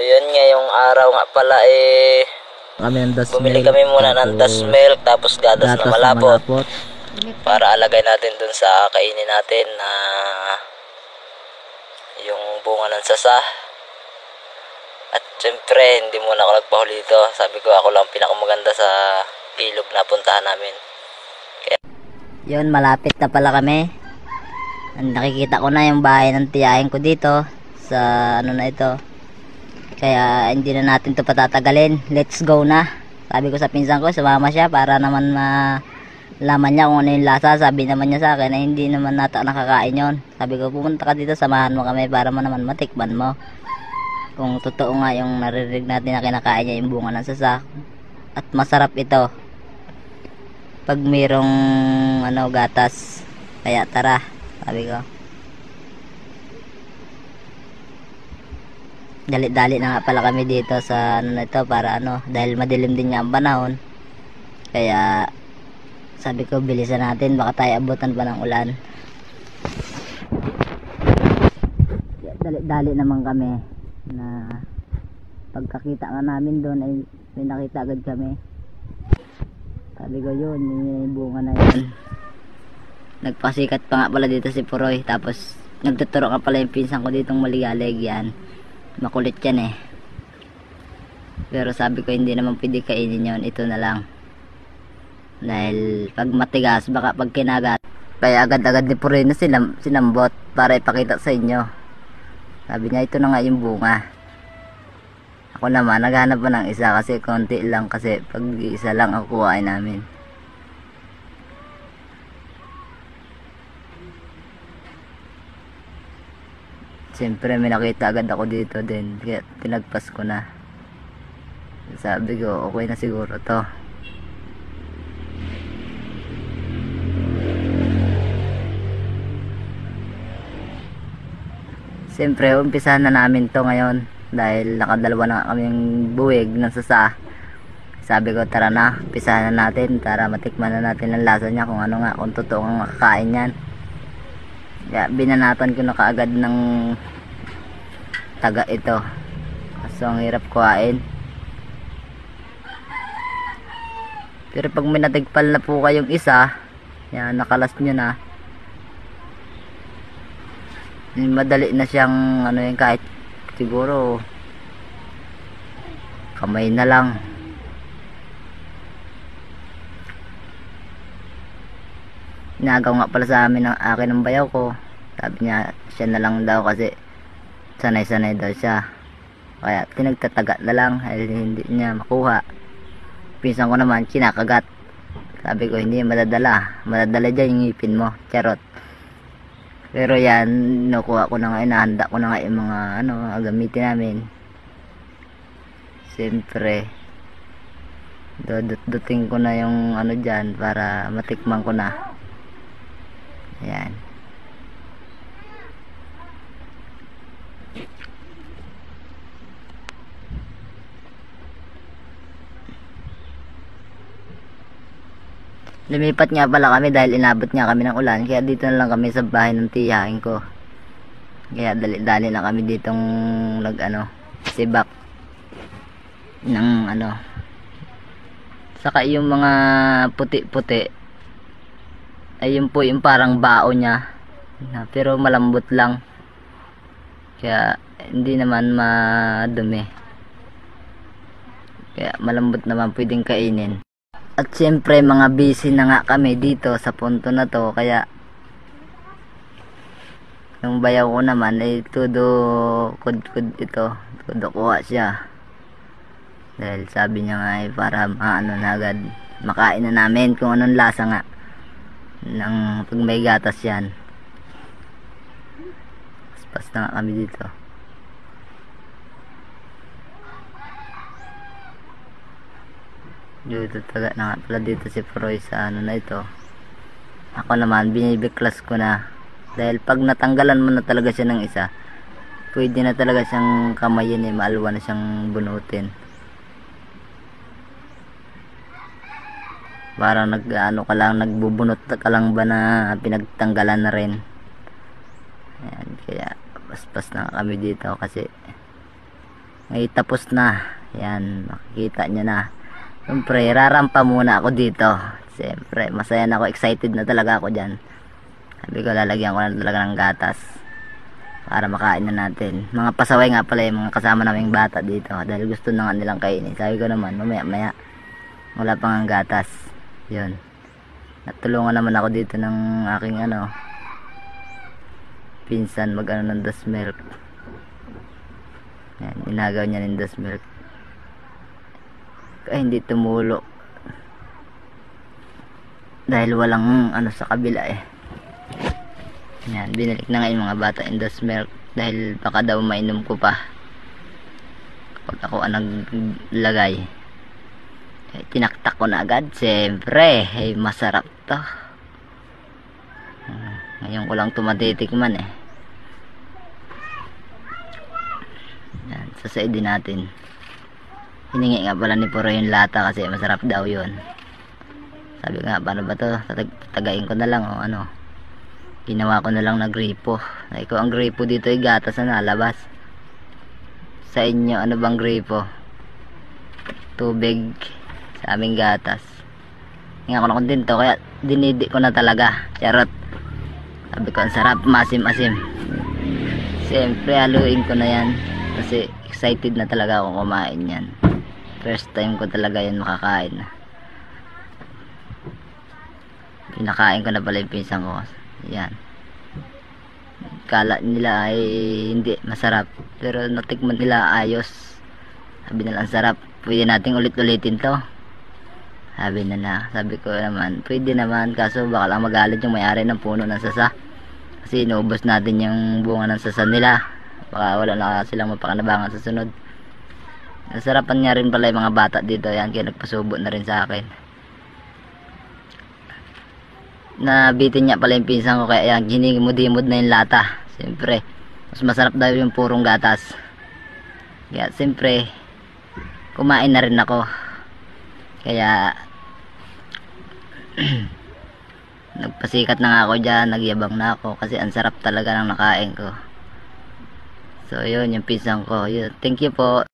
yun, ngayong araw nga pala bumili kami muna ng das milk tapos gatas na malapot para alagay natin dun sa kainin natin na yung bunga ng sasa. At syempre hindi muna ako nagpahuli dito, sabi ko ako lang pinakamaganda sa ilog na puntahan namin. Kaya yun, malapit na pala kami. Nakikita ko na yung bahay ng tiyahin ko dito sa ano na ito. Kaya hindi na natin to patatagalin. Let's go na. Sabi ko sa pinsan ko, sumama siya para naman malaman niya kung ano yung lasa. Sabi naman niya sa akin na hindi naman nata nakakain yon. Sabi ko, pumunta ka dito, samahan mo kami para mo naman matikman mo kung totoo nga yung naririnig natin na kinakain niya yung bunga ng sasak. At masarap ito pag mayroong gatas. Kaya tara, sabi ko. Dali-dali na nga pala kami dito sa na ito para dahil madilim din nga ang panahon. Kaya sabi ko bilisan natin, baka tayo abutan pa ng ulan. Dali-dali naman kami na pagkakita nga namin doon ay may nakita agad kami. Sabi ko yun, yung bunga na yun. Nagpasikat pa nga pala dito si Puroy, tapos nagtuturo ka pala yung pinsan ko ditong maligalig yan. Makulit yan pero sabi ko hindi naman pwede kainin yun, ito na lang dahil pag matigas baka pag kinagat. Kaya agad-agad ni Puroy na sinambot para ipakita sa inyo. Sabi niya ito na nga yung bunga. Ako naman naghanap pa ng isa kasi konti lang, kasi pag isa lang ang kuhain namin. Siyempre may nakita agad ako dito din, kaya tinagpas ko na. Sabi ko okay na siguro to. Siyempre umpisahan na namin to ngayon dahil nakadalawa na kaming buwig ng sasa. Sabi ko tara na, umpisahan na natin para matikman na natin ang lasa niya, kung kung totoo ang makakain yan. Kaya binanatan ko na kaagad ng taga ito. So ang hirap kuhain. Pero pag may natigpal na po kayong isa, yan, nakalas nyo na, madali na siyang yan, kahit siguro kamay na lang. Inagaw nga pala sa amin ng akin ng bayaw ko. Sabi niya siya na lang daw kasi sanay-sanay daw siya. Kaya tinagtataga na lang dahil hindi niya makuha. Pinsan ko naman kinakagat. Sabi ko hindi madadala. Madadala dyan yung ngipin mo. Charot. Pero yan, nakuha ko na nga, inahanda ko na nga yung mga gamitin namin. Siyempre dudut-duting ko na yung dyan para matikman ko na. Ayan. Lumipat nga pala kami dahil inabot nga kami ng ulan, kaya dito na lang kami sa bahay ng tiyahin ko. Kaya dali-dali na kami ditong sibak ng saka yung mga puti-puti ayun po yung parang bao niya pero malambot lang, kaya hindi naman madumi, kaya malambot naman, pwedeng kainin. At siyempre mga busy na nga kami dito sa punto na to, kaya yung bayaw ko naman ay todo kudkud ito, todo kuha siya dahil sabi niya nga para na agad makain na namin kung anong lasa nga ng pag may gatas yan. Paspas na nga kami dito. Dito taga na nga pala dito si Puroy sa na ito. Ako naman binibiklas ko na dahil pag natanggalan mo na talaga siya ng isa, pwede na talaga siyang kamayin, maalwa na siyang bunutin. Parang ka lang, nagbubunot ka lang ba na pinagtanggalan na rin. Ayan, kaya paspas na kami dito kasi Ay tapos na. Yan, makikita nyo na. Siyempre, rarampa muna ako dito. Siyempre, masaya na ako, excited na talaga ako dyan. Sabi ko, lalagyan ko na talaga ng gatas para makain na natin. Mga pasaway nga pala yung mga kasama naming bata dito dahil gusto na nga nilang kainin. Sabi ko naman, mamaya wala pang ang gatas. Yun, natulungan naman ako dito ng aking pinsan mag ng das milk. Yan, inagaw niya ng das milk kaya hindi tumulo dahil walang sa kabila eh. Yan, binalik na nga yung mga bata in das milk dahil baka daw mainom ko pa kapag ako ang naglagay. Tinaktak ko na agad, siyempre masarap to. Ngayon ko lang tumatitikman eh. Yan, sasaid din natin. Hiningi nga pala ni Puro yung lata kasi masarap daw yun. Sabi nga, paano ba to? Tatagain ko na lang o ginawa ko na lang na gripo. Ikaw ang gripo dito ay gatas na nalabas. Sa inyo, ano bang gripo? Tubig. Sa aming gatas. Nga ko na kontento kaya dinidi ko na talaga. Charot. Sabi ko ang sarap, masim-asim. Siyempre haluin ko na yan kasi excited na talaga ako kumain yan. First time ko talaga yan makakain. Pinakain ko na pala yung pinsan ko. Yan. Kala nila ay hindi masarap pero natikman nila ayos. Sabi nila ang sarap, pwede nating ulit-ulitin to. Sabi ko naman pwede naman, kaso baka lang magalit yung may-ari ng puno ng sasa kasi inuubos natin yung bunga ng sasa nila, baka wala na silang mapakanabangan sa sunod. Nasarapan niya rin pala yung mga bata dito, yan, kaya nagpasubo na rin sa akin. Nabitin niya pala yung pinsan ko kaya yan, ginimod-imod na yung lata. Siyempre mas masarap daw yung purong gatas, kaya siyempre kumain na rin ako. Kaya nagpasikat na nga ako dyan, nagyabang na ako kasi ang sarap talaga ng nakain ko. So yun yung pinsan ko. Thank you po.